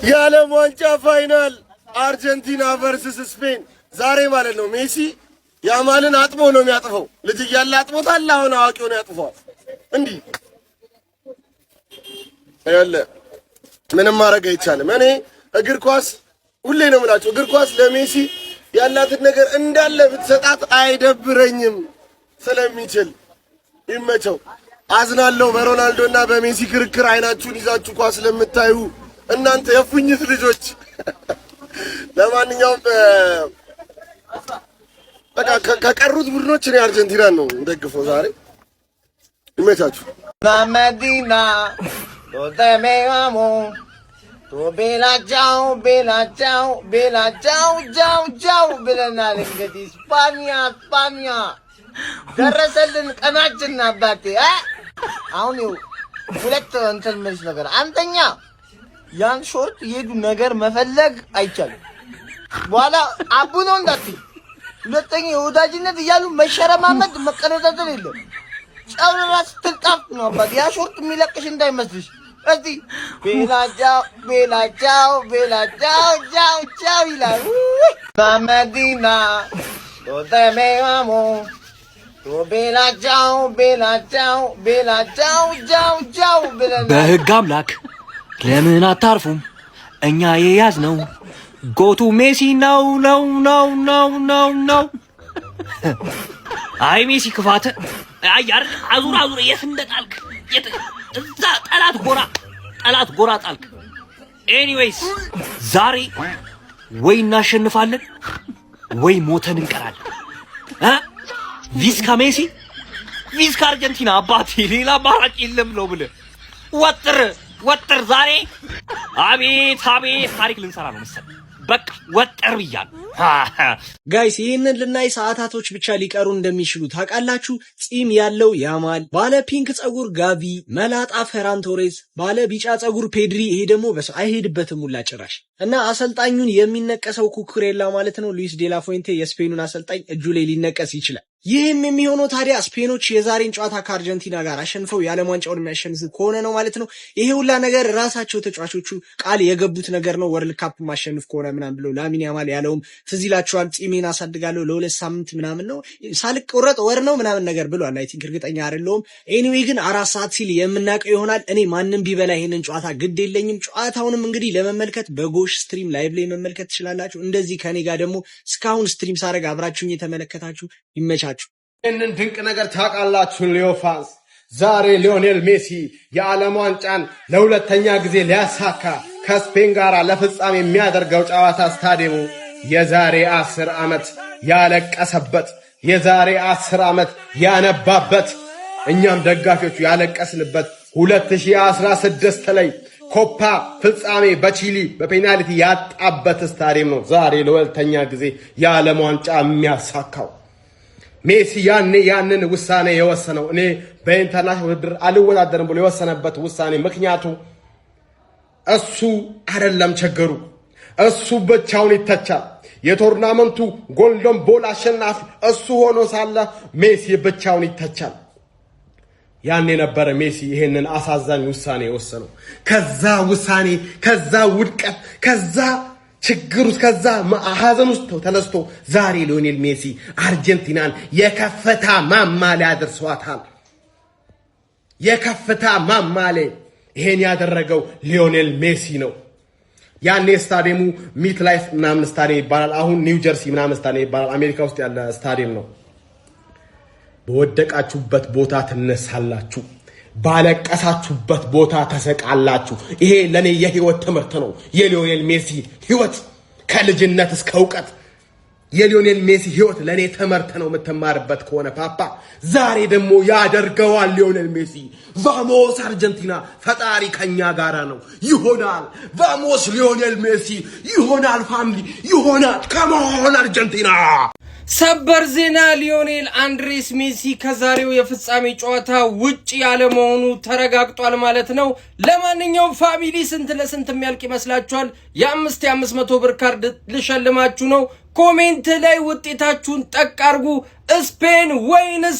የዓለም ዋንጫ ፋይናል አርጀንቲና ቨርሰስ ስፔን ዛሬ ማለት ነው። ሜሲ ያማልን አጥቦ ነው የሚያጥፈው። ልጅ እያለ አጥቦታል። አሁን አዋቂው ነው ያጥፈዋል። እንዲህ ያለ ምንም ማድረግ አይቻልም። እኔ እግር ኳስ ሁሌ ነው የምላቸው፣ እግር ኳስ ለሜሲ ያላትን ነገር እንዳለ ብትሰጣት አይደብረኝም ስለሚችል ይመቸው። አዝናለሁ በሮናልዶና በሜሲ ክርክር አይናችሁን ይዛችሁ ኳስ ለምታዩ እናንተ የፉኝት ልጆች። ለማንኛውም በቃ ከቀሩት ቡድኖች እኔ አርጀንቲናን ነው ደግፈው ዛሬ። ይመቻችሁ። ማመዲና ቶተሜጋሞ ቶቤላ ቻው ቤላ ቻው ቤላ ቻው ቻው ቻው ብለናል። እንግዲህ ስፓኛ ደረሰልን ቀናችን አባቴ። አሁን ሁለት እንትን መልስ ነገር፣ አንተኛ ያን ሾርት የሄዱ ነገር መፈለግ አይቻልም። በኋላ አቡ ነው እንዳትይ። ሁለተኛ የወዳጅነት እያሉ መሸረማመድ መቀነጣጠል የለም። ጫው ራስ ትልጣፍ ነው አባቴ። ያ ሾርት የሚለቅሽ እንዳይመስልሽ። እስቲ ቤላጫው ቤላጫው ቤላጫው ጫው ጫው ይላል። ማመዲና ቶተሜጋሞ ቤላጫው ቤላጫው ቤላጫው ጫው ጫው ብለናል። በህግ አምላክ ለምን አታርፉም? እኛ የያዝነው ጎቱ ሜሲ ነው ነው ነው ነው ነው ነው። አይ ሜሲ ክፋት አያር አዙር የት እንደጣልክ እዛ ጠላት ጎራ ጣልክ። ኤኒዌይስ ዛሬ ወይ እናሸንፋለን ወይ ሞተን እንቀራለን። ቪስካ ሜሲ ቪስካ አርጀንቲና አባቴ፣ ሌላ አማራጭ የለም ነው ብለህ ወጥር ዛሬ አቤት ታሪክ ልንሰራ ነው መሰለኝ። በቃ ወጥር ብያለሁ። ጋይስ ይህንን ልናይ ሰዓታቶች ብቻ ሊቀሩ እንደሚችሉ ታውቃላችሁ። ጺም ያለው ያማል፣ ባለ ፒንክ ጸጉር ጋቪ፣ መላጣ ፈራን ቶሬስ፣ ባለ ቢጫ ጸጉር ፔድሪ። ይሄ ደግሞ አይሄድበትም ሁላ ጭራሽ። እና አሰልጣኙን የሚነቀሰው ኩኩሬላ ማለት ነው ሉዊስ ዴላ ፉዌንቴ የስፔኑን አሰልጣኝ እጁ ላይ ሊነቀስ ይችላል። ይህም የሚሆነው ታዲያ ስፔኖች የዛሬን ጨዋታ ከአርጀንቲና ጋር አሸንፈው የዓለም ዋንጫውን የሚያሸንፉ ከሆነ ነው ማለት ነው። ይሄ ሁላ ነገር ራሳቸው ተጫዋቾቹ ቃል የገቡት ነገር ነው። ወርልድ ካፕ ማሸንፍ ከሆነ ምናምን ብለው ላሚን ያማል ያለውም ትዝ ይላችኋል። ጺሜን አሳድጋለሁ ለ2 ሳምንት ምናምን ነው ሳልቆረጥ ወር ነው ምናምን ነገር ብሏል። አይ ቲንክ እርግጠኛ አይደለሁም። ኤኒዌይ ግን 4 ሰዓት ሲል የምናውቀው ይሆናል። እኔ ማንም ቢበላ ይሄንን ጨዋታ ግድ የለኝም። ጨዋታውንም እንግዲህ ለመመልከት በጎሽ ስትሪም ላይቭ ላይ መመልከት ትችላላችሁ። እንደዚህ ከኔ ጋር ደግሞ እስካሁን ስትሪም ሳደርግ አብራችሁኝ የተመለከታችሁ ይመቻችሁ። ይህንን ድንቅ ነገር ታውቃላችሁ ሊዮ ፋንስ። ዛሬ ሊዮኔል ሜሲ የዓለም ዋንጫን ለሁለተኛ ጊዜ ሊያሳካ ከስፔን ጋር ለፍጻሜ የሚያደርገው ጨዋታ ስታዲየሙ የዛሬ 10 ዓመት ያለቀሰበት፣ የዛሬ 10 ዓመት ያነባበት፣ እኛም ደጋፊዎቹ ያለቀስንበት 2016 ላይ ኮፓ ፍጻሜ በቺሊ በፔናልቲ ያጣበት ስታዲየም ነው ዛሬ ለሁለተኛ ጊዜ የዓለም ዋንጫ የሚያሳካው። ሜሲ ያንን ውሳኔ የወሰነው እኔ በኢንተርናሽናል ውድድር አልወዳደርም ብሎ የወሰነበት ውሳኔ ምክንያቱ እሱ አይደለም ችግሩ። እሱ ብቻውን ይተቻል። የቶርናመንቱ ጎልደን ቦል አሸናፊ እሱ ሆኖ ሳለ ሜሲ ብቻውን ይተቻል። ያኔ ነበረ ሜሲ ይሄንን አሳዛኝ ውሳኔ የወሰነው። ከዛ ውሳኔ፣ ከዛ ውድቀት፣ ከዛ ችግር ውስጥ፣ ከዛ ሐዘን ውስጥ ተነስቶ ዛሬ ሊዮኔል ሜሲ አርጀንቲናን የከፍታ ማማ ላይ አድርሷታል። የከፍታ ማማ ላይ ይሄን ያደረገው ሊዮኔል ሜሲ ነው። ያኔ ስታዲየሙ ሚት ላይፍ ምናምን ስታዲየም ይባላል። አሁን ኒው ጀርሲ ምናምን ስታዲየም ይባላል። አሜሪካ ውስጥ ያለ ስታዲየም ነው። በወደቃችሁበት ቦታ ትነሳላችሁ፣ ባለቀሳችሁበት ቦታ ተሰቃላችሁ። ይሄ ለኔ የህይወት ትምህርት ነው። የሊዮኔል ሜሲ ህይወት ከልጅነት እስከ ዕውቀት የሊዮኔል ሜሲ ህይወት ለኔ ትምህርት ነው የምትማርበት ከሆነ ፓፓ። ዛሬ ደግሞ ያደርገዋል ሊዮኔል ሜሲ። ቫሞስ አርጀንቲና፣ ፈጣሪ ከኛ ጋራ ነው። ይሆናል። ቫሞስ ሊዮኔል ሜሲ ይሆናል። ፋሚሊ ይሆናል። ከመሆን አርጀንቲና ሰበር ዜና ሊዮኔል አንድሬስ ሜሲ ከዛሬው የፍጻሜ ጨዋታ ውጪ ያለመሆኑ ተረጋግጧል ማለት ነው። ለማንኛውም ፋሚሊ ስንት ለስንት የሚያልቅ ይመስላችኋል? የ500 ብር ካርድ ልሸልማችሁ ነው። ኮሜንት ላይ ውጤታችሁን ጠቅ አድርጉ። ስፔን ወይንስ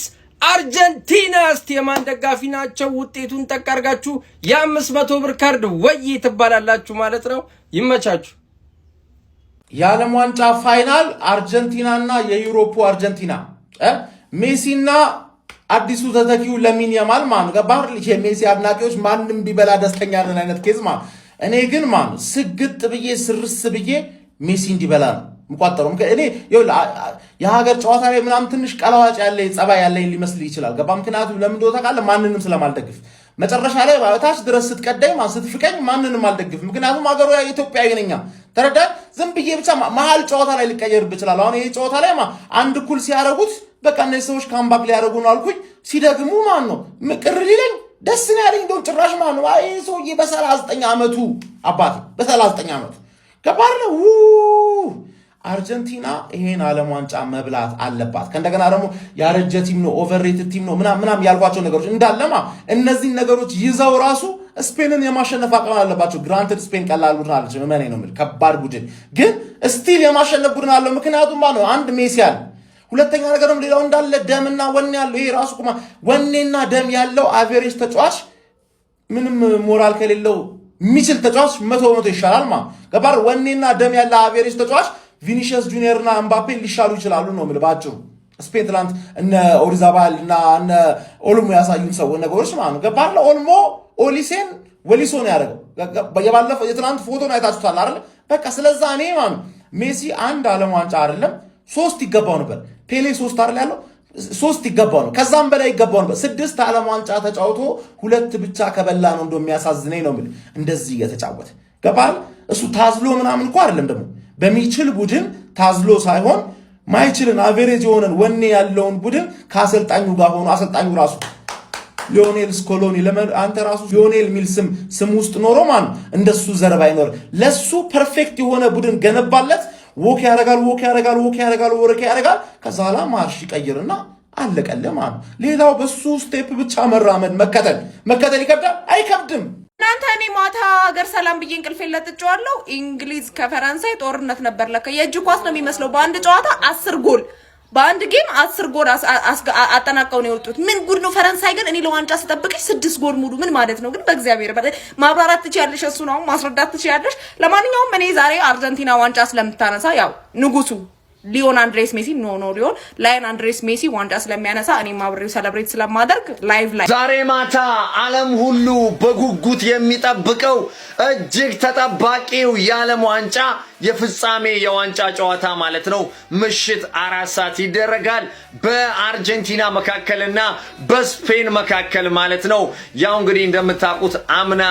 አርጀንቲና እስቲ የማን ደጋፊ ናቸው? ውጤቱን ጠቅ አድርጋችሁ የ500 ብር ካርድ ወይ ትባላላችሁ ማለት ነው። ይመቻችሁ። የዓለም ዋንጫ ፋይናል አርጀንቲናና የዩሮፑ አርጀንቲና ሜሲና አዲሱ ተተኪው ለሚን ያማል ማን ገባር የሜሲ አድናቂዎች ማንንም ቢበላ ደስተኛ ነን አይነት ኬዝ ማን እኔ ግን ማን ስግጥ ብዬ ስርስ ብዬ ሜሲ እንዲበላ ነው ምቋጠሩ እኔ የሀገር ጨዋታ ላይ ምናምን ትንሽ ቀላዋጭ ያለ ጸባይ ያለ ሊመስል ይችላል ገባ ምክንያቱም ለምን እንደው ተቃለ ማንንም ስለማልደግፍ መጨረሻ ላይ ባታች ድረስ ስትቀደኝ ማን ስትፍቀኝ ማንንም አልደግፍ ምክንያቱም ሀገሩ ኢትዮጵያዊ ነኝ ተረዳ ዝም ብዬ ብቻ መሃል ጨዋታ ላይ ልቀየር ይችላል አሁን ይሄ ጨዋታ ላይ አንድ ኩል ሲያረጉት በቃ እነዚህ ሰዎች ካምባክ ሊያረጉ ነው አልኩኝ ሲደግሙ ማን ነው ምቅር ሊለኝ ደስ ነው ያለኝ እንደው ጭራሽ ማን ነው አይ ሰውዬ በ39 አመቱ አባቴ በ39 አመቱ ከባድ ነው አርጀንቲና ይሄን ዓለም ዋንጫ መብላት አለባት ከእንደገና ደግሞ ያረጀ ቲም ነው ኦቨርሬትድ ቲም ነው ምናምን ያልኳቸው ነገሮች እንዳለማ እነዚህ ነገሮች ይዘው ራሱ ስፔንን የማሸነፍ አቅም አለባቸው ግራንትድ ስፔን ቀላል ቡድን አለች ማን ነው ማለት ከባድ ቡድን ግን ስቲል የማሸነፍ ቡድን አለው ምክንያቱም ማን ነው አንድ ሜሲ አለ ሁለተኛ ነገርም ሌላው እንዳለ ደምና ወኔ ያለው ይሄ ራሱ ወኔና ደም ያለው አቨሬጅ ተጫዋች ምንም ሞራል ከሌለው ሚችል ተጫዋች 100% ይሻላል ገባር ወኔና ደም ያለው አቨሬጅ ተጫዋች ቪኒሺየስ ጁኒየር እና ኤምባፔ ሊሻሉ ይችላሉ ነው ማለት ባጭሩ ስፔን ትላንት እነ ኦሪዛባል እና እነ ኦልሞ ያሳዩን ሰው ነገሮች ማለት ገባር ለኦልሞ ኦሊሴን ወሊሶ ነው ያደረገው በየባለፈው የትላንት ፎቶ ነው አይታችሁታል አይደል በቃ ስለዛ እኔ ማለት ሜሲ አንድ ዓለም ዋንጫ አይደለም 3 ይገባው ነበር ፔሌ 3 አይደል ያለው 3 ይገባው ነው ከዛም በላይ ይገባው ነበር 6 ዓለም ዋንጫ ተጫውቶ 2 ብቻ ከበላ ነው እንደሚያሳዝነኝ ነው ማለት እንደዚህ እየተጫወተ ገባል እሱ ታዝሎ ምናምን እንኳን አይደለም ደግሞ በሚችል ቡድን ታዝሎ ሳይሆን ማይችልን አቨሬጅ የሆነን ወኔ ያለውን ቡድን ከአሰልጣኙ ጋር ሆኖ አሰልጣኙ ራሱ ሊዮኔል ስኮሎኒ አንተ ራሱ ሊዮኔል ሚል ስም ውስጥ ኖሮ ማን እንደሱ ዘረባ አይኖር ለሱ ፐርፌክት የሆነ ቡድን ገነባለት ወክ ያረጋል ከዛላ ማርሽ ይቀይርና አለቀለ ማን ሌላው በሱ ስቴፕ ብቻ መራመድ መከተል ይከብዳል አይከብድም እናንተ እኔ ማታ ሀገር ሰላም ብዬ እንቅልፍ ለጥጫዋለሁ እንግሊዝ ከፈረንሳይ ጦርነት ነበር ለካ የእጅ ኳስ ነው የሚመስለው በአንድ ጨዋታ 10 ጎል በአንድ ጌም 10 ጎል አጠናቀው ነው የወጡት ምን ጉድ ነው ፈረንሳይ ግን እኔ ለዋንጫ ስጠብቅሽ 6 ጎል ሙሉ ምን ማለት ነው ግን በእግዚአብሔር ማብራራት ትችያለሽ እሱ ነው ማስረዳት ትችያለሽ ለማንኛውም እኔ ዛሬ አርጀንቲና ዋንጫ ስለምታነሳ ያው ንጉሱ ሊዮን አንድሬስ ሜሲ ሊዮን ላይን አንድሬስ ሜሲ ዋንጫ ስለሚያነሳ እኔም አብሬው ሴሌብሬት ስለማደርግ ላይቭ ላይ ዛሬ ማታ ዓለም ሁሉ በጉጉት የሚጠብቀው እጅግ ተጠባቂው የዓለም ዋንጫ የፍጻሜ የዋንጫ ጨዋታ ማለት ነው ምሽት 4 ሰዓት ይደረጋል በአርጀንቲና መካከልና በስፔን መካከል ማለት ነው ያው እንግዲህ እንደምታውቁት አምና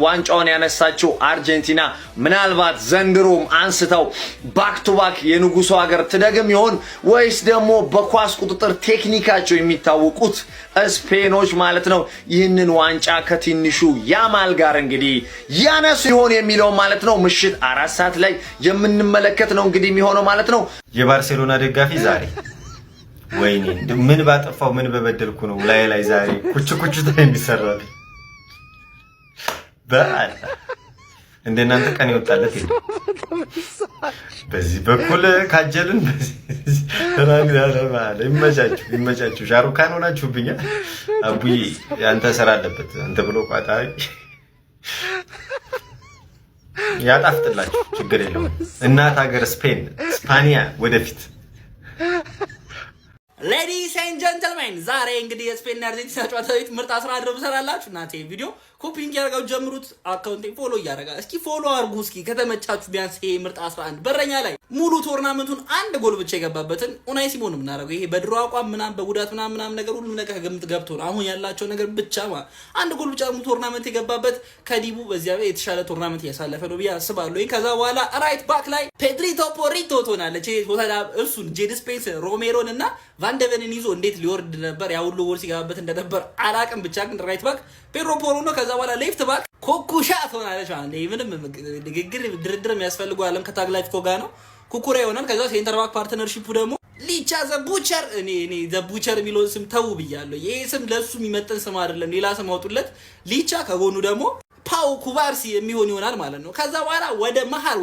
ዋንጫውን ያነሳችው አርጀንቲና ምናልባት ዘንድሮም አንስተው ባክ ቱ ባክ የንጉሱ ሀገር ትደግም ይሆን ወይስ ደግሞ በኳስ ቁጥጥር ቴክኒካቸው የሚታወቁት ስፔኖች ማለት ነው ይህንን ዋንጫ ከትንሹ ያማል ጋር እንግዲህ ያነሱ ይሆን የሚለው ማለት ነው ምሽት 4 ሰዓት ላይ የምንመለከት ነው እንግዲህ የሚሆነው ማለት ነው የባርሴሎና ደጋፊ ዛሬ ወይኔ ምን ባጠፋው ምን በበደልኩ ነው ላይ ዛሬ ኩቹ የሚሰራው በአላ እንደናንተ ቀን ይወጣለት በዚህ በኩል ካጀልን በዚህ ተናግዳለማለ ይመቻችሁ ሻሩካን ሆናችሁብኛ አቡይ ያንተ ስራ አለበት አንተ ብሎ ቋጣሪ ያጣፍጥላችሁ ችግር የለውም እናት ሀገር ስፓኒያ ወደፊት Ladies and gentlemen ዛሬ እንግዲህ የስፔን እና አርጀንቲና ጨዋታ ቤት ምርጥ 11 ብሰራላችሁ እናንተ ቪዲዮ ኮፒንግ ያርጋው ጀምሩት አካውንቴን ፎሎ ያረጋል እስኪ ፎሎ አርጉ እስኪ ከተመቻችሁ ቢያንስ ይሄ ምርጥ 11 በረኛ ላይ ሙሉ ቶርናመንቱን አንድ ጎል ብቻ የገባበትን ኡናይ ሲሞን ምናረገው ይሄ በድሮ አቋም ምናም በጉዳት ምናም ነገር ሁሉ ነገር ግምት ገብቶ ነው አሁን ያላቸው ነገር ብቻ አንድ ጎል ብቻ ሙሉ ቶርናመንት የገባበት ከዲቡ በዚያ ላይ የተሻለ ቶርናመንት ያሳለፈ ነው ብዬ አስባለሁ ይሄ ከዛ በኋላ ራይት ባክ ላይ ፔድሪቶ ፖሪቶ ሆናለች ይሄ ቦታ እሱን ጄድ ስፔስ ሮሜሮን እና ቫንደቨንን ይዞ እንዴት ሊወርድ ነበር ያ ሁሉ ጎል ሲገባበት እንደነበር አላቅም ብቻ ግን ራይት ባክ ፔድሮ ፖሮ ነው ከዛ በኋላ ሌፍት ባክ ኮኩሻ ሆናለች ማለት ምንም ንግግር ድርድር የሚያስፈልገው ዓለም ከታግላይፍ ኮጋ ነው ኩኩሬ ይሆናል ከዛ ሴንተር ባክ ፓርትነርሺፑ ደግሞ ሊቻ ዘቡቸር እኔ ዘቡቸር የሚለውን ስም ተው ብያለሁ ይሄ ስም ለሱ የሚመጥን ስም አይደለም ሌላ ስም አውጡለት ሊቻ ከጎኑ ደግሞ ፓው ኩባርሲ የሚሆን ይሆናል ማለት ነው። ከዛ በኋላ ወደ መሃል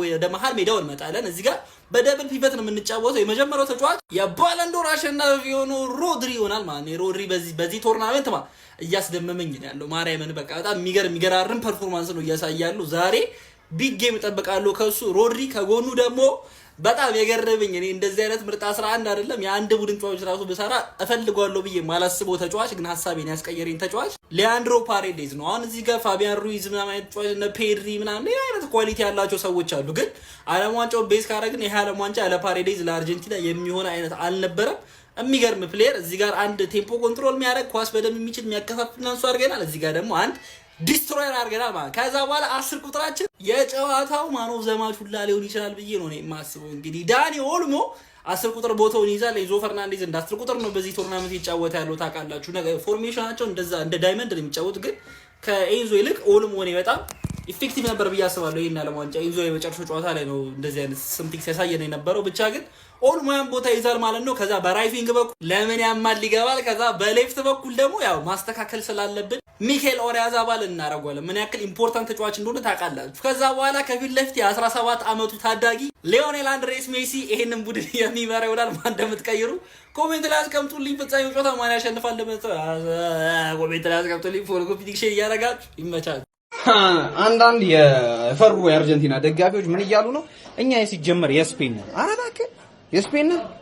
ሜዳው እንመጣለን። እዚህ ጋር በደብል ፒቨት ነው የምንጫወተው። የመጀመሪያው ተጫዋች የባለንዶር አሸናፊ የሆነው ሮድሪ ይሆናል ማለት ነው። ሮድሪ በዚህ ቶርናመንት እያስደመመኝ ነው ያለው። ማርያምን በቃ በጣም የሚገራርም ፐርፎርማንስ ነው እያሳያሉ። ዛሬ ቢግ ጌም እጠብቃለሁ ከሱ። ሮድሪ ከጎኑ ደግሞ በጣም የገረመኝ እኔ እንደዚህ አይነት ምርጥ 11 አይደለም የአንድ ቡድን ተጫዋች ራሱ በሰራ እፈልጋለሁ ብዬ ማላስበው ተጫዋች ግን ሐሳቤን ያስቀየረኝ ተጫዋች ሊያንድሮ ፓሬዴዝ ነው። አሁን እዚህ ጋር ፋቢያን ሩይዝ ምናምን አይነት ተጫዋች እና ፔድሪ ምናምን ሌላ አይነት ኳሊቲ ያላቸው ሰዎች አሉ። ግን ዓለም ዋንጫው ቤዝ ካረግን ይሄ ዓለም ዋንጫ ለፓሬዴዝ ለአርጀንቲና የሚሆን አይነት አልነበረም። የሚገርም ፕሌየር እዚህ ጋር አንድ ቴምፖ ኮንትሮል የሚያደርግ ኳስ በደንብ የሚችል የሚያከፋፍል አንሱ አድርገናል። እዚህ ጋር ደግሞ አንድ ዲስትሮየር አድርገናል ማለት። ከዛ በኋላ 10 ቁጥራችን የጨዋታው ማን ኦፍ ዘ ማች ሁላ ሊሆን ይችላል ብዬ ነው የማስበው። እንግዲህ ዳኒ ኦልሞ 10 ቁጥር ቦታውን ይዛል። ኤንዞ ፈርናንዴዝ እንደ 10 ቁጥር ነው በዚህ ቶርናመንት ይጫወት ያለው ታውቃላችሁ። ፎርሜሽናቸው እንደዛ እንደ ዳይመንድ ነው የሚጫወት። ግን ከኤንዞ ይልቅ ኦልሞ ነው በጣም ኢፌክቲቭ ነበር ብዬ አስባለሁ። ይሄን ዓለም ዋንጫ ኤንዞ የመጨረሻው ጨዋታ ላይ ነው እንደዚህ አይነት ሰምቲንግ ሲያሳየን የነበረው። ብቻ ግን ኦልሞያን ቦታ ይዛል ማለት ነው። ከዛ በራይት ዊንግ በኩል ለምን ያማል ይገባል። ከዛ በሌፍት በኩል ደግሞ ያው ማስተካከል ስላለብን ሚካኤል ኦያርዛባል እናደርገዋለን። ምን ያክል ኢምፖርታንት ተጫዋች እንደሆነ ታውቃላችሁ። ከዛ በኋላ ከፊት ለፊት የ17 ዓመቱ ታዳጊ ሊዮኔል አንድሬስ ሜሲ ይሄንን ቡድን የሚመራ ይሆናል። ማን እንደምትቀይሩ ኮሜንት ላይ አስቀምጡልኝ። ፍጻሜው ጨዋታ ማን ያሸንፋል ኮሜንት ላይ አስቀምጡልኝ። ፎሎ ኮፒ ዲክሽን እያደረጋችሁ ይመቻል። አንዳንድ የፈሩ የአርጀንቲና ደጋፊዎች ምን እያሉ ነው? እኛ ሲጀመር የስፔን ነው። ኧረ እባክህ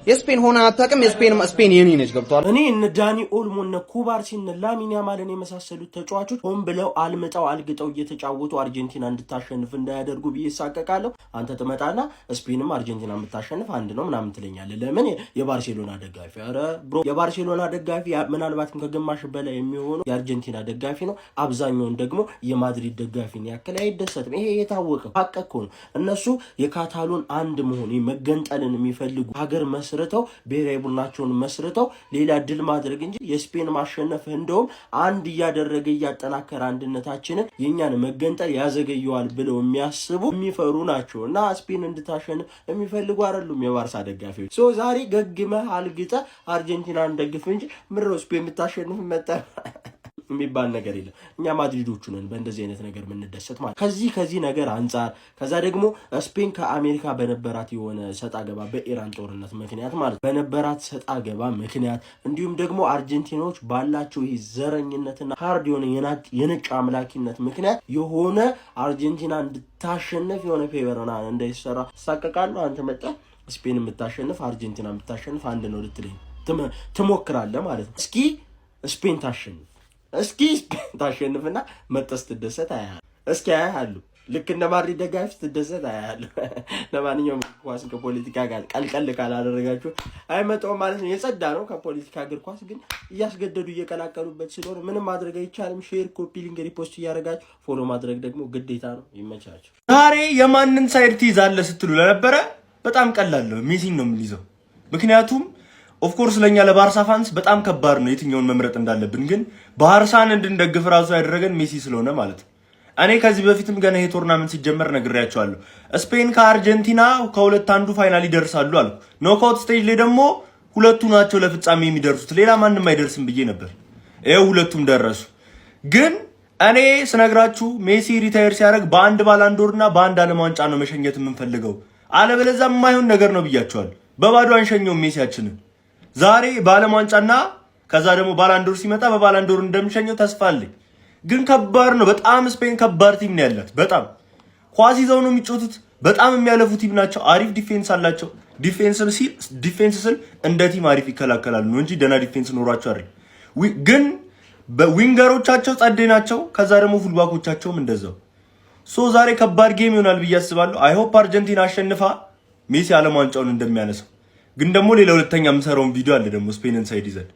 የስፔን ሆነ አታውቅም። ስፔን የኔ ነች። ገብቷል። እኔ እነ ዳኒ ኦልሞ እነ ኩባርሲ እነ ላሚን ያማልን የመሳሰሉት ተጫዋቾች ሆን ብለው አልግጠው እየተጫወቱ አርጀንቲና እንድታሸንፍ እንዳያደርጉ ብዬ እሳቀቃለሁ። አንተ ትመጣና ስፔንም አርጀንቲና የምታሸንፍ አንድ ነው ምናምን ትለኛለህ። ለምን? የባርሴሎና ደጋፊ። ኧረ ብሮ የባርሴሎና ደጋፊ ምናልባትም ከግማሽ በላይ የሚሆነው የአርጀንቲና ደጋፊ ነው። አብዛኛውን ደግሞ የማድሪድ ደጋፊን ያክል አይደሰትም። ይሄ የታወቀው ሀቅ እኮ ነው። እነሱ የካታሎን አንድ መሆን መገንጠልን የሚፈልጉ ሀገር መስርተው ብሔራዊ ቡድናቸውን መስርተው ሌላ ድል ማድረግ እንጂ የስፔን ማሸነፍ እንደውም አንድ እያደረገ እያጠናከረ አንድነታችንን የኛን መገንጠል ያዘገየዋል ብለው የሚያስቡ የሚፈሩ ናቸው። እና ስፔን እንድታሸንፍ የሚፈልጉ አይደሉም የባርሳ ደጋፊዎች። ዛሬ ገግመህ አልግጠህ አርጀንቲናን ደግፍ እንጂ ምነው ስፔን የምታሸንፍ መጣ የሚባል ነገር የለም። እኛ ማድሪዶቹ ነን በእንደዚህ አይነት ነገር የምንደሰት ማለት። ከዚህ ነገር አንጻር ከዛ ደግሞ ስፔን ከአሜሪካ በነበራት የሆነ ሰጣ ገባ በኢራን ጦርነት ምክንያት ማለት በነበራት ሰጣ ገባ ምክንያት እንዲሁም ደግሞ አርጀንቲናዎች ባላቸው ይህ ዘረኝነትና ሃርድ የሆነ የነጭ አምላኪነት ምክንያት የሆነ አርጀንቲና እንድታሸንፍ የሆነ ፌቨርና እንዳይሰራ ሳቀቃሉ። አንተ መጣ ስፔን የምታሸንፍ አርጀንቲና የምታሸንፍ አንድ ነው ልትለኝ ትሞክራለህ ማለት ነው። እስኪ ስፔን ታሸንፍና መጠስ ትደሰት አያለሁ። እስኪ አያለሁ ልክ እንደ ማድሪድ ደጋፊ ትደሰት አያለሁ። ለማንኛውም ኳስ ከፖለቲካ ጋር ቀልቀል ካላደረጋችሁ አይመጣውም ማለት ነው። የጸዳ ነው ከፖለቲካ እግር ኳስ ግን እያስገደዱ እየቀላቀሉበት ስለሆነ ምንም ማድረግ አይቻልም። ሼር፣ ኮፒ ሊንክ፣ ሪፖስት እያደረጋችሁ ፎሎ ማድረግ ደግሞ ግዴታ ነው። ይመቻችሁ። ዛሬ የማንን ሳይድ ትይዛለህ ስትሉ ለነበረ በጣም ቀላል ነው። ሜሲን ነው የምንይዘው። ምክንያቱም ኦፍ ኮርስ ለኛ ለባርሳ ፋንስ በጣም ከባድ ነው የትኛውን መምረጥ እንዳለብን። ግን ባርሳን እንድንደግፍ ራሱ ያደረገን ሜሲ ስለሆነ ማለት ነው። እኔ ከዚህ በፊትም ገና ይሄ ቶርናመንት ሲጀመር ነግሬያቸዋለሁ። ስፔን ከአርጀንቲና ከሁለት አንዱ ፋይናል ይደርሳሉ አልኩ። ኖክአውት ስቴጅ ላይ ደግሞ ሁለቱ ናቸው ለፍጻሜ የሚደርሱት፣ ሌላ ማንም አይደርስም ብዬ ነበር። ይሄው ሁለቱም ደረሱ። ግን እኔ ስነግራችሁ ሜሲ ሪታየር ሲያደርግ በአንድ ባላንዶርና በአንድ ዓለም ዋንጫ ነው መሸኘት የምንፈልገው፣ አለበለዚያ የማይሆን ነገር ነው ብያቸዋለሁ። በባዶ አንሸኘውም ሜሲያችንን። ዛሬ በዓለም ዋንጫና ከዛ ደግሞ ባላንዶር ሲመጣ በባላንዶር እንደምሸኘው ተስፋ አለኝ። ግን ከባድ ነው በጣም። ስፔን ከባድ ቲም ነው ያላት። በጣም ኳስ ይዘው ነው የሚጮቱት። በጣም የሚያለፉ ቲም ናቸው። አሪፍ ዲፌንስ አላቸው። ዲፌንስ ስል እንደ ቲም አሪፍ ይከላከላሉ ነው እንጂ ደና ዲፌንስ ኖሯቸው አይደል። ግን በዊንገሮቻቸው ጸዴ ናቸው። ከዛ ደግሞ ፉልባኮቻቸውም እንደዛው። ዛሬ ከባድ ጌም ይሆናል ብዬ አስባለሁ። አይ ሆፕ አርጀንቲና አሸንፋ ሜሲ ዓለም ዋንጫውን እንደሚያነሳው። ግን ደግሞ ሌላ ሁለተኛ የምሰራውን ቪዲዮ አለ ደግሞ ስፔንን ሳይድ ይዘን።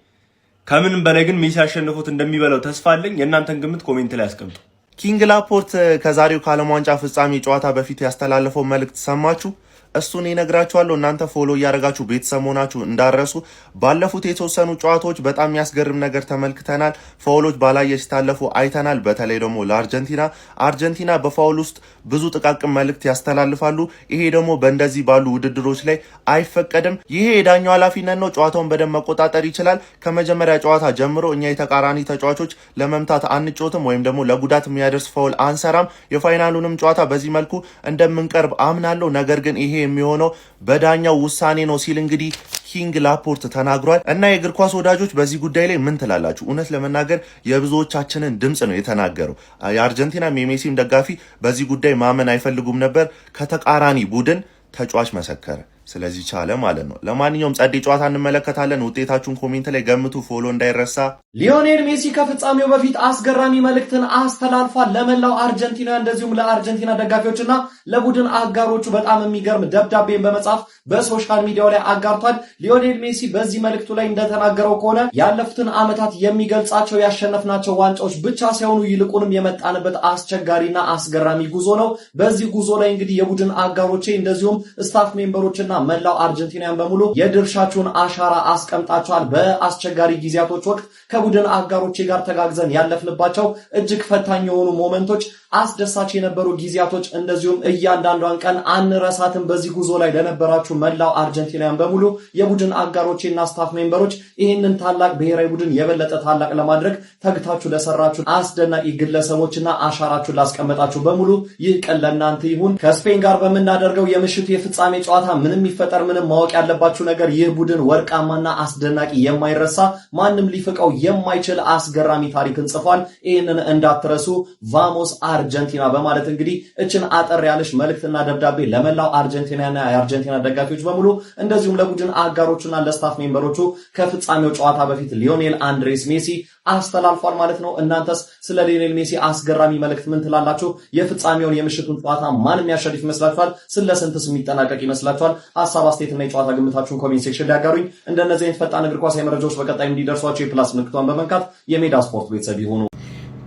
ከምንም በላይ ግን ሜሲ አሸንፎት እንደሚበላው ተስፋ አለኝ። የእናንተን ግምት ኮሜንት ላይ አስቀምጡ። ኪንግ ላፖርት ከዛሬው ከዓለም ዋንጫ ፍጻሜ ጨዋታ በፊት ያስተላለፈው መልእክት ሰማችሁ? እሱን ይነግራችኋለሁ። እናንተ ፎሎ እያደረጋችሁ ቤተሰብ መሆናችሁ እንዳረሱ። ባለፉት የተወሰኑ ጨዋታዎች በጣም የሚያስገርም ነገር ተመልክተናል። ፋውሎች ባላየ ሲታለፉ አይተናል። በተለይ ደግሞ ለአርጀንቲና በፋውል ውስጥ ብዙ ጥቃቅን መልእክት ያስተላልፋሉ። ይሄ ደግሞ በእንደዚህ ባሉ ውድድሮች ላይ አይፈቀድም። ይሄ የዳኛው ኃላፊነት ነው። ጨዋታውን በደንብ መቆጣጠር ይችላል። ከመጀመሪያ ጨዋታ ጀምሮ እኛ የተቃራኒ ተጫዋቾች ለመምታት አንጮትም ወይም ደግሞ ለጉዳት የሚያደርስ ፋውል አንሰራም። የፋይናሉንም ጨዋታ በዚህ መልኩ እንደምንቀርብ አምናለሁ። ነገር ግን ይሄ የሚሆነው በዳኛው ውሳኔ ነው ሲል እንግዲህ ኪንግ ላፖርት ተናግሯል። እና የእግር ኳስ ወዳጆች በዚህ ጉዳይ ላይ ምን ትላላችሁ? እውነት ለመናገር የብዙዎቻችንን ድምጽ ነው የተናገረው። የአርጀንቲናም የሜሲም ደጋፊ በዚህ ጉዳይ ማመን አይፈልጉም ነበር። ከተቃራኒ ቡድን ተጫዋች መሰከረ። ስለዚህ ቻለ ማለት ነው። ለማንኛውም ጸዴ ጨዋታ እንመለከታለን። ውጤታችሁን ኮሜንት ላይ ገምቱ። ፎሎ እንዳይረሳ። ሊዮኔል ሜሲ ከፍጻሜው በፊት አስገራሚ መልእክትን አስተላልፏል ለመላው አርጀንቲና፣ እንደዚሁም ለአርጀንቲና ደጋፊዎችና ለቡድን አጋሮቹ በጣም የሚገርም ደብዳቤን በመጻፍ በሶሻል ሚዲያው ላይ አጋርቷል። ሊዮኔል ሜሲ በዚህ መልእክቱ ላይ እንደተናገረው ከሆነ ያለፉትን ዓመታት የሚገልጻቸው ያሸነፍናቸው ዋንጫዎች ብቻ ሳይሆኑ ይልቁንም የመጣንበት አስቸጋሪና አስገራሚ ጉዞ ነው። በዚህ ጉዞ ላይ እንግዲህ የቡድን አጋሮቼ እንደዚሁም ስታፍ ሜምበሮችና መላው አርጀንቲናውያን በሙሉ የድርሻችሁን አሻራ አስቀምጣችኋል። በአስቸጋሪ ጊዜያቶች ወቅት ከቡድን አጋሮቼ ጋር ተጋግዘን ያለፍንባቸው እጅግ ፈታኝ የሆኑ ሞመንቶች፣ አስደሳች የነበሩ ጊዜያቶች እንደዚሁም እያንዳንዷን ቀን አንረሳትም። በዚህ ጉዞ ላይ ለነበራችሁ መላው አርጀንቲናውያን በሙሉ የቡድን አጋሮቼና ስታፍ ሜምበሮች ይህንን ታላቅ ብሔራዊ ቡድን የበለጠ ታላቅ ለማድረግ ተግታችሁ ለሰራችሁ አስደናቂ ግለሰቦችና አሻራችሁን ላስቀመጣችሁ በሙሉ ይህ ቀን ለእናንተ ይሁን። ከስፔን ጋር በምናደርገው የምሽቱ የፍጻሜ ጨዋታ ምንም ይፈጠር ምንም ማወቅ ያለባችሁ ነገር ይህ ቡድን ወርቃማና አስደናቂ የማይረሳ ማንም ሊፍቀው የማይችል አስገራሚ ታሪክን ጽፏል። ይህንን እንዳትረሱ። ቫሞስ አርጀንቲና በማለት እንግዲህ እችን አጠር ያለች መልእክትና ደብዳቤ ለመላው አርጀንቲናና የአርጀንቲና ደጋፊዎች በሙሉ እንደዚሁም ለቡድን አጋሮቹና ለስታፍ ሜምበሮቹ ከፍጻሜው ጨዋታ በፊት ሊዮኔል አንድሬስ ሜሲ አስተላልፏል ማለት ነው። እናንተስ ስለ ሊዮኔል ሜሲ አስገራሚ መልእክት ምን ትላላችሁ? የፍጻሜውን የምሽቱን ጨዋታ ማንም ያሸንፍ ይመስላችኋል? ስለ ስንትስ የሚጠናቀቅ ይመስላችኋል? ሀሳብ አስተያየትና የጨዋታ ግምታችሁን ኮሜንት ሴክሽን ላይ ያጋሩኝ። እንደነዚህ አይነት ፈጣን እግር ኳስ መረጃዎች በቀጣይ እንዲደርሷችሁ የፕላስ ምልክቷን በመንካት የሜዳ ስፖርት ቤተሰብ ይሁኑ።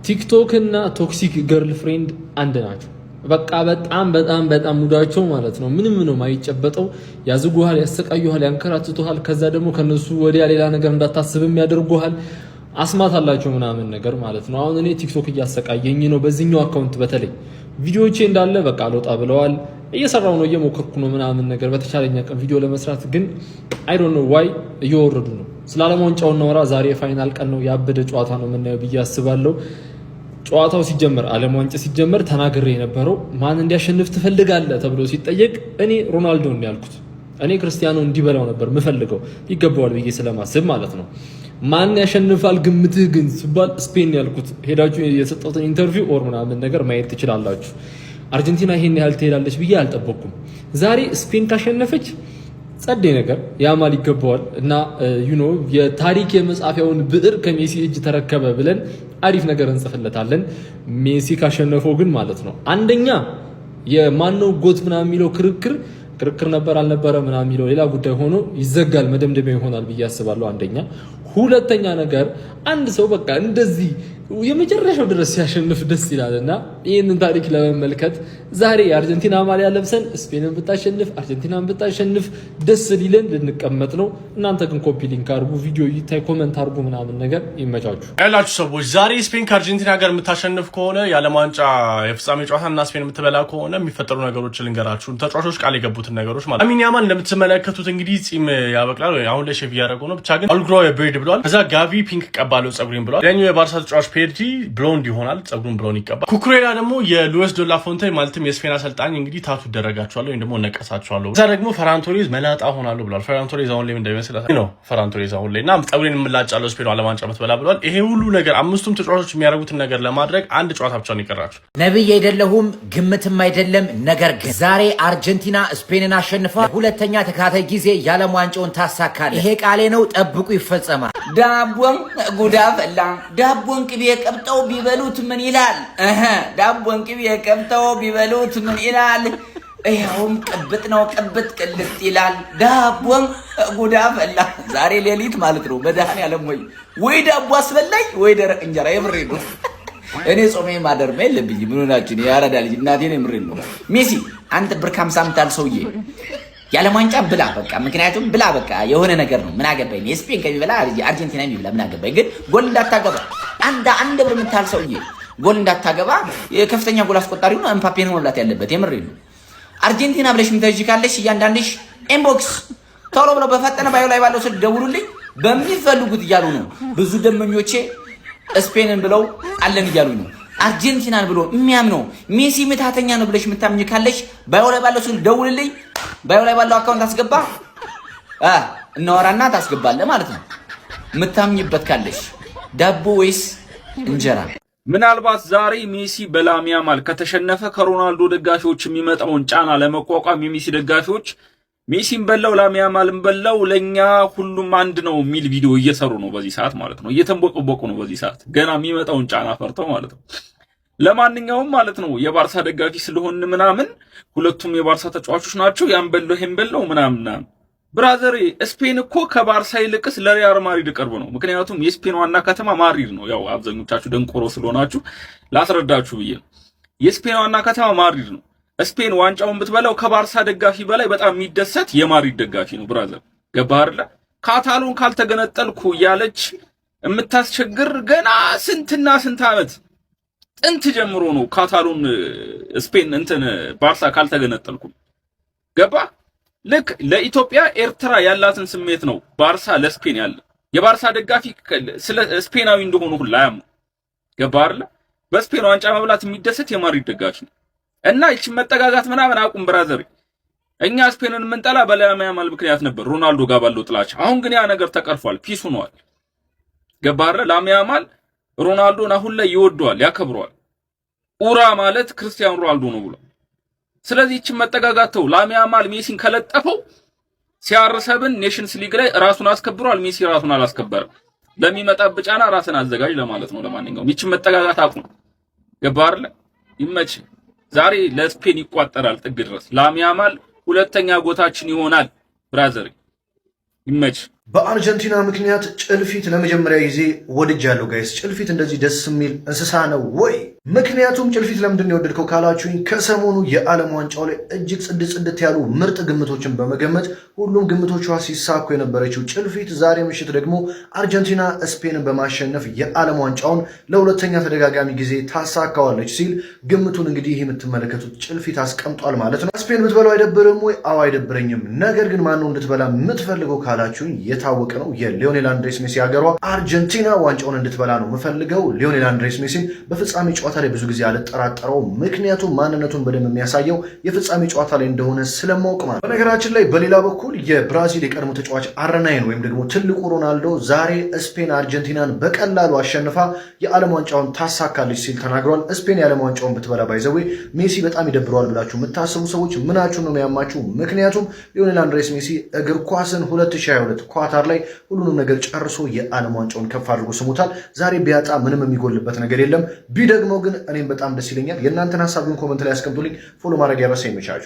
ቲክቶክ እና ቶክሲክ ገርል ፍሬንድ አንድ ናቸው። በቃ በጣም ሙዳቸው ማለት ነው። ምንም ነው ማይጨበጠው። ያዝጉሃል፣ ያሰቃዩሃል፣ ያንከራትቱሃል። ከዛ ደግሞ ከነሱ ወዲያ ሌላ ነገር እንዳታስብም ያደርጉሃል። አስማት አላቸው ምናምን ነገር ማለት ነው። አሁን እኔ ቲክቶክ እያሰቃየኝ ነው። በዚህኛው አካውንት በተለይ ቪዲዮዎቼ እንዳለ በቃ አልወጣ ብለዋል። እየሰራው ነው፣ እየሞከርኩ ነው ምናምን ነገር በተቻለኝ አቅም ቪዲዮ ለመስራት ግን አይ ዶንት ኖ ዋይ እየወረዱ ነው። ስለ ዓለም ዋንጫው እናወራ። ዛሬ የፋይናል ቀን ነው። ያበደ ጨዋታ ነው የምናየው ብዬ አስባለሁ። ጨዋታው ሲጀመር ዓለም ዋንጫ ሲጀመር ተናግሬ የነበረው ማን እንዲያሸንፍ ትፈልጋለህ ተብሎ ሲጠየቅ እኔ ሮናልዶ ነው ያልኩት። እኔ ክርስቲያኖ እንዲበላው ነበር ምፈልገው ይገባዋል ብዬ ስለማስብ ማለት ነው። ማን ያሸንፋል ግምትህ ግን ሲባል ስፔን ያልኩት። ሄዳችሁ የሰጠሁትን ኢንተርቪው ኦር ምናምን ነገር ማየት ትችላላችሁ። አርጀንቲና ይሄን ያህል ትሄዳለች ብዬ አልጠበቅኩም። ዛሬ ስፔን ካሸነፈች ጸዴ ነገር ያማል ይገባዋል እና የታሪክ የመጻፊያውን ብዕር ከሜሲ እጅ ተረከበ ብለን አሪፍ ነገር እንጽፍለታለን። ሜሲ ካሸነፈው ግን ማለት ነው አንደኛ የማነው ጎት ምናምን የሚለው ክርክር ነበር አልነበረ ምናምን የሚለው ሌላ ጉዳይ ሆኖ ይዘጋል፣ መደምደሚያ ይሆናል ብዬ አስባለሁ። አንደኛ። ሁለተኛ ነገር አንድ ሰው በቃ እንደዚህ የመጨረሻው ድረስ ሲያሸንፍ ደስ ይላልና ይህንን ታሪክ ለመመልከት ዛሬ የአርጀንቲና ማሊያ ለብሰን ስፔንን ብታሸንፍ አርጀንቲናን ብታሸንፍ ደስ ሊለን ልንቀመጥ ነው። እናንተ ግን ኮፒ ሊንክ አድርጉ፣ ቪዲዮ ይታይ፣ ኮመንት አድርጉ ምናምን ነገር ይመቻችሁ ያላችሁ ሰዎች። ዛሬ ስፔን ከአርጀንቲና ጋር የምታሸንፍ ከሆነ የዓለም ዋንጫ የፍጻሜ ጨዋታ እና ስፔን የምትበላ ከሆነ የሚፈጠሩ ነገሮች ልንገራችሁ። ተጫዋቾች ቃል የገቡትን ነገሮች ማለት ላሚን ያማል እንደምትመለከቱት እንግዲህ ጺም ያበቅላል ወይ አሁን ላይ ሼቭ እያደረገው ነው። ብቻ ግን አልግሮ የብሬድ ብሏል። ከዛ ጋቪ ፒንክ ቀባለው ጸጉሬን ብሏል። ያኛው የባርሳ ተጫዋች ፔድሪ ብሎንድ ይሆናል፣ ጸጉሩን ብሎን ይቀባል። ኩኩሬላ ደግሞ የሉዊስ ዶላ ፎንቴ ማለትም የስፔን አሰልጣኝ እንግዲህ ታቱ ደረጋቸዋለሁ ወይም ደግሞ ነቀሳቸዋለሁ። እዛ ደግሞ ፈራን ቶሬዝ መላጣ ሆናለሁ ብሏል። ፈራን ቶሬዝ አሁን ላይ እንደሚመስላት ነው። ፈራን ቶሬዝ አሁን ላይ እና ጸጉሬን የምላጫለው ስፔን ዓለም ዋንጫ ምትበላ ብሏል። ይሄ ሁሉ ነገር አምስቱም ተጫዋቾች የሚያደርጉትን ነገር ለማድረግ አንድ ጨዋታ ብቻ ነው ይቀራቸው። ነብይ አይደለሁም ግምትም አይደለም። ነገር ግን ዛሬ አርጀንቲና ስፔንን አሸንፋ ሁለተኛ ተከታታይ ጊዜ የዓለም ዋንጫውን ታሳካለች። ይሄ ቃሌ ነው፣ ጠብቁ ይፈጸማል። ዳቦን ጉዳ ፈላ ዳቦን ቅቤ ቀብጠው ቢበሉት ምን ይላል? ዳቦን ቅቤ ቀብጠው ቢበሉት ምን ይላል? ይኸውም ቅብጥ ነው፣ ቅብጥ ቅልጥ ይላል። ዳቦን ጉዳ ፈላ። ዛሬ ሌሊት ማለት ነው። መድኃኒዓለም ወይ ዳቦ አስበላኝ ወይ ደረቅ እንጀራ። የምሬ ነው። እኔ ጾሜ ማደር ነው የለብኝ። ምን ሆናችሁ ነው? ያራዳ ልጅ እናቴ ነው ምሬ ነው። ሜሲ አንተ ብር 50 ምታል ሰውዬ ያለ ዋንጫ ብላ በቃ። ምክንያቱም ብላ በቃ የሆነ ነገር ነው። ምን አገባኝ? ስፔን ከሚበላ አርጀንቲና የሚበላ ምን አገባኝ? ግን ጎል እንዳታገባ አንድ ብር ምታል ሰውዬ ጎል እንዳታገባ። የከፍተኛ ጎል አስቆጣሪው ነው ኤምባፔ ነው መብላት ያለበት። የምሬ ነው። አርጀንቲና ብለሽ ምትጂ ካለሽ እያንዳንድሽ ኢንቦክስ ቶሎ ብለው በፈጠነ ባዩ ላይ ባለው ስልክ ደውሉልኝ። በሚፈልጉት እያሉ ነው ብዙ ደመኞቼ። ስፔንን ብለው አለን እያሉ ነው። አርጀንቲናን ብሎ የሚያምነው ሜሲ ምታተኛ ነው ብለሽ ምታምኝ ካለሽ ባዩ ላይ ባለው ስልክ ደውልልኝ። ባዩ ላይ ባለው አካውንት አስገባ እናወራና ታስገባለህ ማለት ነው። ምታምኝበት ካለሽ ዳቦ ወይስ እንጀራ? ምናልባት ዛሬ ሜሲ በላሚን ያማል ከተሸነፈ ከሮናልዶ ደጋፊዎች የሚመጣውን ጫና ለመቋቋም የሜሲ ደጋፊዎች ሜሲን በላው ላሚን ያማልን በላው ለኛ ሁሉም አንድ ነው የሚል ቪዲዮ እየሰሩ ነው በዚህ ሰዓት ማለት ነው። እየተንቦቀቦቁ ነው በዚህ ሰዓት ገና የሚመጣውን ጫና ፈርተው ማለት ነው። ለማንኛውም ማለት ነው የባርሳ ደጋፊ ስለሆን ምናምን ሁለቱም የባርሳ ተጫዋቾች ናቸው። ያን በለው ይሄን በለው ምናምን ብራዘር፣ ስፔን እኮ ከባርሳ ይልቅስ ለሪያል ማድሪድ ቅርብ ነው። ምክንያቱም የስፔን ዋና ከተማ ማድሪድ ነው። ያው አብዛኞቻችሁ ደንቆሮ ስለሆናችሁ ላስረዳችሁ ብዬ ነው። የስፔን ዋና ከተማ ማድሪድ ነው። ስፔን ዋንጫውን ብትበላው ከባርሳ ደጋፊ በላይ በጣም የሚደሰት የማድሪድ ደጋፊ ነው። ብራዘር ገባህ አይደል? ካታሎን ካልተገነጠልኩ ያለች የምታስቸግር ገና ስንትና ስንት ዓመት ጥንት ጀምሮ ነው ካታሎን ስፔን ባርሳ ካልተገነጠልኩ ገባህ? ልክ ለኢትዮጵያ ኤርትራ ያላትን ስሜት ነው ባርሳ ለስፔን ያለ። የባርሳ ደጋፊ ስለ ስፔናዊ እንደሆኑ ሁሉ አያምኑ። ገባህ አይደል? በስፔን ዋንጫ መብላት የሚደሰት የማድሪድ ደጋፊ ነው። እና እቺ መጠጋጋት ምናምን አቁም ብራዘር። እኛ ስፔንን የምንጠላ በላሚን ያማል ምክንያት ነበር ሮናልዶ ጋር ባለው ጥላቻ። አሁን ግን ያ ነገር ተቀርፏል፣ ፒስ ሆኗል። ገባህ አይደል? ላሚን ያማል ሮናልዶን አሁን ላይ ይወደዋል፣ ያከብረዋል። ኡራ ማለት ክርስቲያኖ ሮናልዶ ነው ብሎ ስለዚህ እቺ መጠጋጋት ተው። ላሚን ያማል ሜሲን ከለጠፈው ሲያርሰብን ኔሽንስ ሊግ ላይ ራሱን አስከብሯል። ሜሲ ራሱን አላስከበረም። ለሚመጣበት ጫና ራስን አዘጋጅ ለማለት ነው። ለማንኛውም እቺ መጠጋጋት አቁም። ገባህ አይደል? ይመች። ዛሬ ለስፔን ይቋጠራል ጥግ ድረስ። ላሚን ያማል ሁለተኛ ጎታችን ይሆናል ብራዘር። ይመች። በአርጀንቲና ምክንያት ጭልፊት ለመጀመሪያ ጊዜ ወድጃለሁ ጋይስ። ጭልፊት እንደዚህ ደስ የሚል እንስሳ ነው ወይ? ምክንያቱም ጭልፊት ለምንድን ነው የወደድከው ካላችሁኝ ከሰሞኑ የዓለም ዋንጫው ላይ እጅግ ጽድት ያሉ ምርጥ ግምቶችን በመገመት ሁሉም ግምቶቿ ሲሳኩ የነበረችው ጭልፊት ዛሬ ምሽት ደግሞ አርጀንቲና ስፔንን በማሸነፍ የዓለም ዋንጫውን ለሁለተኛ ተደጋጋሚ ጊዜ ታሳካዋለች ሲል ግምቱን እንግዲህ ይህ የምትመለከቱት ጭልፊት አስቀምጧል ማለት ነው። ስፔን ብትበላው አይደብርም ወይ? አዎ አይደብረኝም። ነገር ግን ማነው እንድትበላ የምትፈልገው ካላችሁኝ የታወቀ ነው የሊዮኔል አንድሬስ ሜሲ ሀገሯ አርጀንቲና ዋንጫውን እንድትበላ ነው የምፈልገው። ሊዮኔል አንድሬስ ሜሲን በፍጻሜ ጨዋታ ላይ ብዙ ጊዜ አልጠራጠረው፣ ምክንያቱም ማንነቱን በደንብ የሚያሳየው የፍጻሜ ጨዋታ ላይ እንደሆነ ስለማውቅ ማለት። በነገራችን ላይ በሌላ በኩል የብራዚል የቀድሞ ተጫዋች አርናይን ወይም ደግሞ ትልቁ ሮናልዶ ዛሬ ስፔን አርጀንቲናን በቀላሉ አሸንፋ የዓለም ዋንጫውን ታሳካለች ሲል ተናግሯል። ስፔን የዓለም ዋንጫውን ብትበላ ባይዘዌ ሜሲ በጣም ይደብረዋል ብላችሁ የምታስቡ ሰዎች ምናችሁ ነው ያማችሁ? ምክንያቱም ሊዮኔል አንድሬስ ሜሲ እግር ኳስን 2022 ኳታር ላይ ሁሉንም ነገር ጨርሶ የዓለም ዋንጫውን ከፍ አድርጎ ስሙታል። ዛሬ ቢያጣ ምንም የሚጎልበት ነገር የለም። ቢደግመው ግን እኔም በጣም ደስ ይለኛል። የእናንተን ሀሳብ ግን ኮመንት ላይ አስቀምጡልኝ። ፎሎ ማድረግ ያረሳ ይመቻችሁ።